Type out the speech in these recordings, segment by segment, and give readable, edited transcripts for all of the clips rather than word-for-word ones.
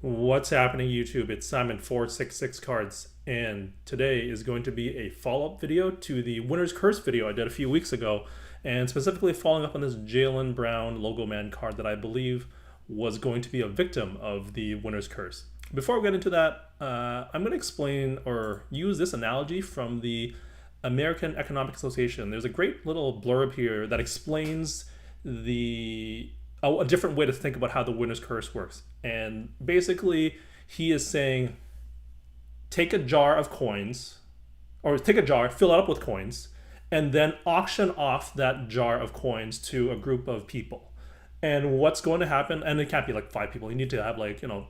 What's happening, YouTube? It's Simon466cards, and today is going to be a follow-up video to the Winner's Curse video I did a few weeks ago, and specifically following up on this Jaylen Brown Logoman card that I believe was going to be a victim of the Winner's Curse. Before we get into that, I'm going to explain or use this analogy from the American Economic Association. There's a great little blurb here that explains a different way to think about how the winner's curse works. And basically, he is saying, take a jar of coins, or take a jar, fill it up with coins, and then auction off that jar of coins to a group of people. And what's going to happen? And it can't be like 5 people. You need to have like a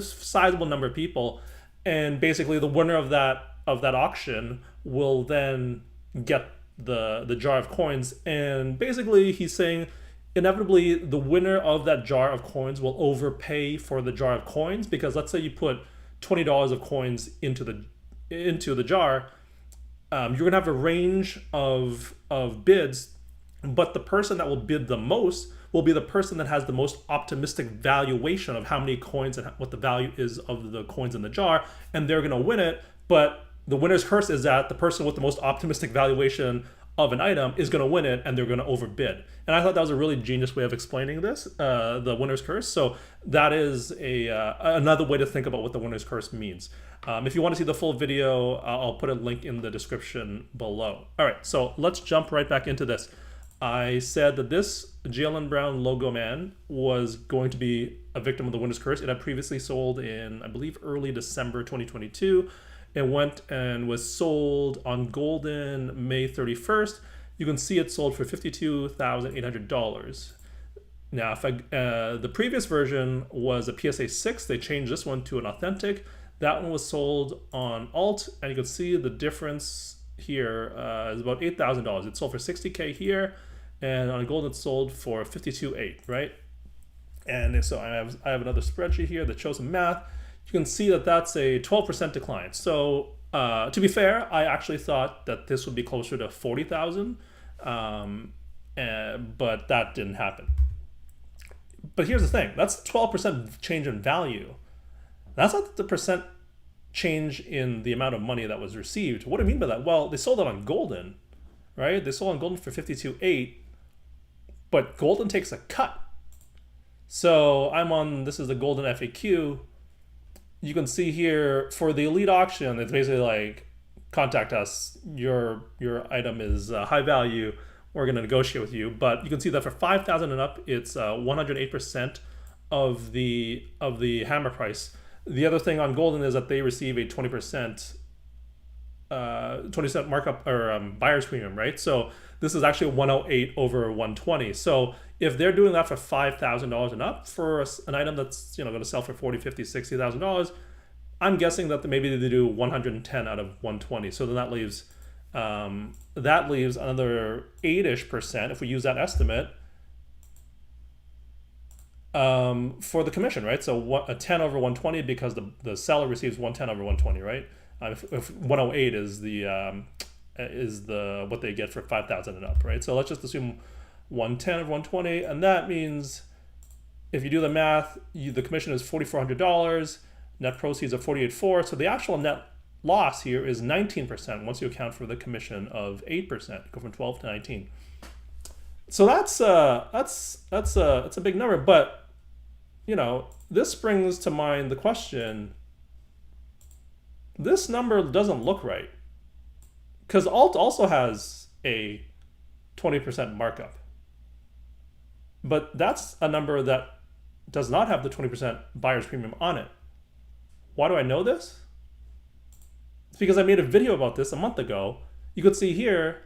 sizable number of people. And basically, the winner of that auction will then get the jar of coins. And basically, he's saying, inevitably the winner of that jar of coins will overpay for the jar of coins, because let's say you put $20 of coins into the jar. You're gonna have a range of bids, but the person that will bid the most will be the person that has the most optimistic valuation of how many coins and what the value is of the coins in the jar, and they're gonna win it. But the winner's curse is that the person with the most optimistic valuation of an item is going to win it, and they're going to overbid. And I thought that was a really genius way of explaining this, the winner's curse. So that is another way to think about what the winner's curse means. If you want to see the full video, I'll put a link in the description below. All right, so let's jump right back into this. I said that this Jaylen Brown Logoman was going to be a victim of the winner's curse. It had previously sold in, I believe, early December 2022. It went and was sold on Golden May 31st. You can see it sold for $52,800. Now, the previous version was a PSA 6. They changed this one to an authentic. That one was sold on Alt, and you can see the difference here is about $8,000. It sold for $60K here, and on Golden it sold for $52,800, right? And so I have another spreadsheet here that shows some math. You can see that that's a 12% decline. So to be fair, I actually thought that this would be closer to 40,000, but that didn't happen. But here's the thing: that's 12% change in value. That's not the percent change in the amount of money that was received. What do I mean by that? Well, they sold it on Golden, right? They sold on Golden for $52,800, but Golden takes a cut. So this is the Golden FAQ. You can see here for the elite auction, it's basically like, contact us. Your item is high value. We're going to negotiate with you. But you can see that for 5,000 and up, it's 108% of the hammer price. The other thing on Golden is that they receive a 20% markup or buyer's premium, right? So this is actually 108 over 120. So if they're doing that for $5,000 and up for an item that's going to sell for $40,000, $50,000, $60,000, I'm guessing that maybe they do 110 out of 120. So then that leaves another 8-ish% if we use that estimate for the commission, right? So a 10 over 120, because the seller receives 110 over 120, right? If 108 is what they get for 5,000 and up, right? So let's just assume 110 over 120, and that means if you do the math, the commission is $4,400, net proceeds of $48,400. So the actual net loss here is 19% once you account for the commission of 8%, go from 12 to 19. So that's a big number, but this brings to mind the question: this number doesn't look right, because Alt also has a 20% markup, but that's a number that does not have the 20% buyer's premium on it. Why do I know this? It's because I made a video about this a month ago. You could see here,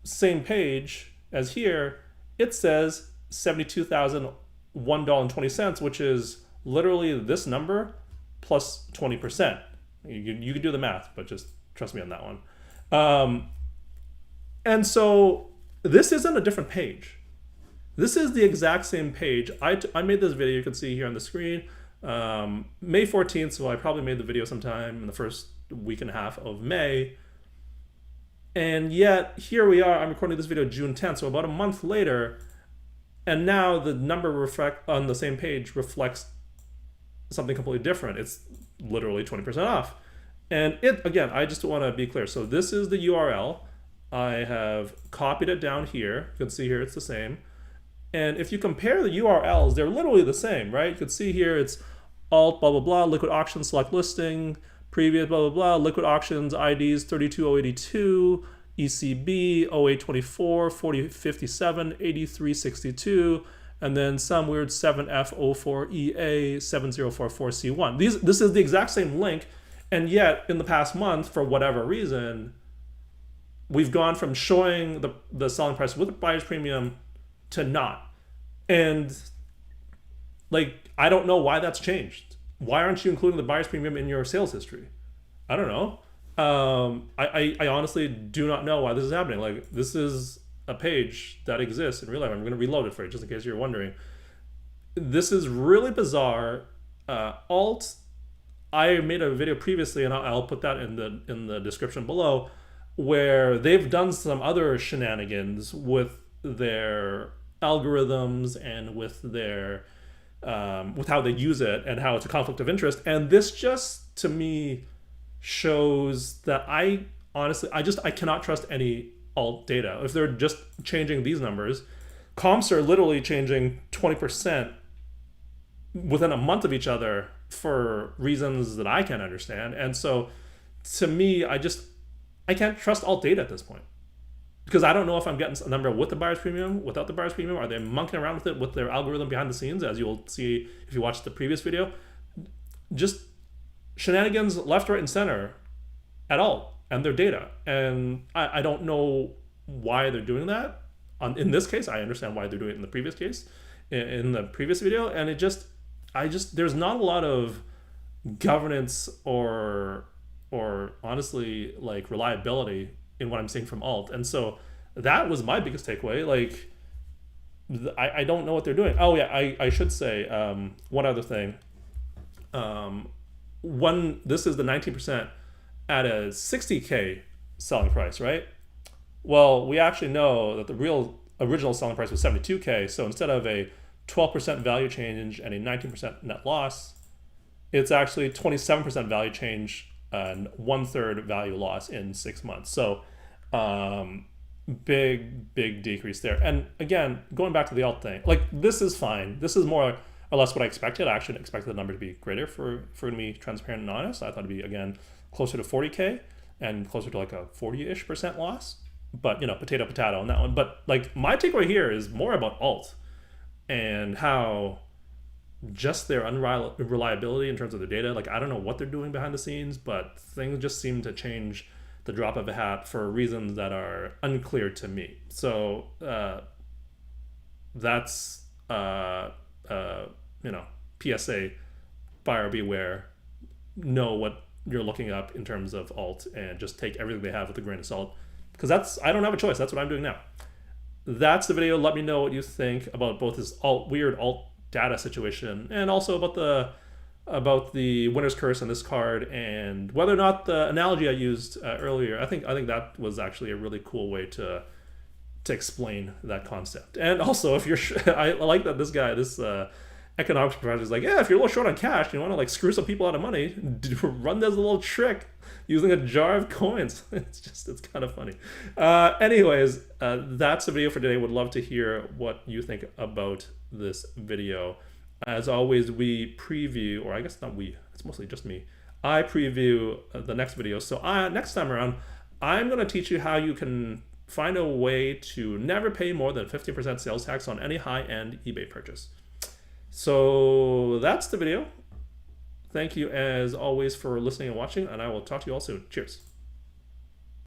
same page as here, it says $72,001.20, which is literally this number plus 20%. You can do the math, but just trust me on that one. And so this isn't a different page. This is the exact same page. I made this video, you can see here on the screen, May 14th, so I probably made the video sometime in the first week and a half of May. And yet, here we are, I'm recording this video June 10th, so about a month later, and now the number on the same page reflects something completely different. It's literally 20% off. And it, again, I just want to be clear. So this is the URL. I have copied it down here. You can see here it's the same. And if you compare the URLs, they're literally the same, right? You can see here it's alt, blah, blah, blah, liquid auction, select listing, previous, blah, blah, blah, liquid auctions, IDs 32082, ECB 0824, 4057, 8362, and then some weird 7F04EA 7044C1. This is the exact same link, and yet in the past month, for whatever reason, we've gone from showing the selling price with a buyer's premium to not. And like, I don't know why that's changed. Why aren't you including the buyer's premium in your sales history? I don't know. I honestly do not know why this is happening. Like, this is a page that exists in real life. I'm going to reload it for you just in case you're wondering. This is really bizarre. Alt, I made a video previously, and I'll put that in the description below, where they've done some other shenanigans with their algorithms and with their with how they use it and how it's a conflict of interest. And this just, to me, shows that I cannot trust any alt data. If they're just changing these numbers, comps are literally changing 20% within a month of each other for reasons that I can't understand. And so to me, I can't trust alt data at this point, because I don't know if I'm getting a number with the buyer's premium, without the buyer's premium. Are they monkeying around with it with their algorithm behind the scenes, as you'll see if you watch the previous video? Just shenanigans left, right, and center at alt and their data. And I don't know why they're doing that. In this case, I understand why they're doing it in the previous case, in the previous video. And there's not a lot of governance or honestly, like, reliability in what I'm seeing from alt. And so that was my biggest takeaway. Like, I don't know what they're doing. Oh yeah, I should say one other thing. This is the 19% at a 60K selling price, right? Well, we actually know that the real original selling price was 72K. So instead of a 12% value change and a 19% net loss, it's actually 27% value change and 1/3 value loss in 6 months. So big decrease there. And again, going back to the alt thing, like, this is fine. This is more or less what I expected. I actually expected the number to be greater for to be transparent and honest. I thought it'd be, again, closer to 40K and closer to like a 40-ish% loss. But, you know, potato on that one. But like, my takeaway here is more about alt and how just their unreliability in terms of their data. Like, I don't know what they're doing behind the scenes, but things just seem to change the drop of a hat for reasons that are unclear to me. So that's you know, PSA, buyer beware. Know what you're looking up in terms of alt, and just take everything they have with a grain of salt, because I don't have a choice. That's what I'm doing now. That's the video. Let me know what you think about both this weird alt data situation, and also about the winner's curse on this card, and whether or not the analogy I used earlier, I think that was actually a really cool way to explain that concept. And also, if you're I like that this economics professor is like, yeah, if you're a little short on cash and you want to like screw some people out of money, run this little trick using a jar of coins. It's kind of funny. Anyways, that's the video for today. Would love to hear what you think about this video. As always, we preview, or I guess not we, it's mostly just me. I preview the next video. So next time around, I'm going to teach you how you can find a way to never pay more than 15% sales tax on any high-end eBay purchase. So that's the video. Thank you as always for listening and watching, and I will talk to you all soon. Cheers.